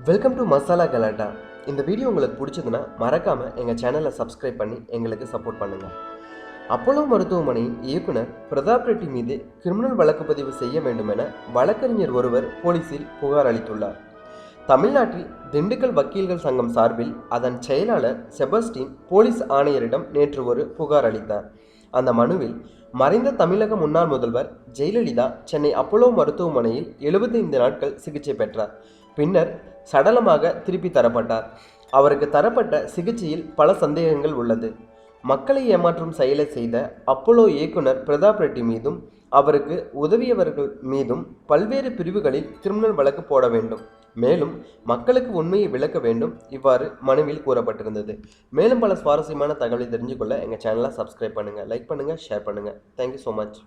Welcome to masala கலாட்டா. இந்த video உங்களுக்கு பிடிச்சதுன்னா மறக்காமல் எங்கள் சேனலை சப்ஸ்கிரைப் பண்ணி எங்களுக்கு சப்போர்ட் பண்ணுங்கள். அப்போலோ மருத்துவமனையின் இயக்குனர் பிரதாப் ரெட்டி மீது கிரிமினல் வழக்கு பதிவு செய்ய வேண்டும் என வழக்கறிஞர் ஒருவர் போலீசில் புகார் அளித்துள்ளார். தமிழ்நாட்டில் திண்டுக்கல் வக்கீல்கள் சங்கம் சார்பில் அதன் செயலாளர் செபஸ்டின் போலீஸ் ஆணையரிடம் நேற்று ஒரு புகார் அளித்தார். அந்த மனுவில் மறைந்த தமிழக முன்னாள் முதல்வர் ஜெயலலிதா சென்னை அப்போலோ மருத்துவமனையில் 75 நாட்கள் சிகிச்சை பெற்றார். பின்னர் சடலமாக திருப்பி தரப்பட்டார். அவருக்கு தரப்பட்ட சிகிச்சையில் பல சந்தேகங்கள் உள்ளது. மக்களை ஏமாற்றும் செயலை செய்த அப்போலோ இயக்குனர் பிரதாப் ரெட்டி மீதும் அவருக்கு உதவியவர்கள் மீதும் பல்வேறு பிரிவுகளில் கிரிமினல் வழக்கு போட வேண்டும். மேலும் மக்களுக்கு உண்மையை விளக்க வேண்டும். இவ்வாறு மனுவில் கூறப்பட்டிருந்தது. மேலும் பல சுவாரஸ்யமான தகவலை தெரிஞ்சுக்கொள்ள எங்கள் சேனலை சப்ஸ்கிரைப் பண்ணுங்கள், லைக் பண்ணுங்கள், ஷேர் பண்ணுங்கள். Thank you so much.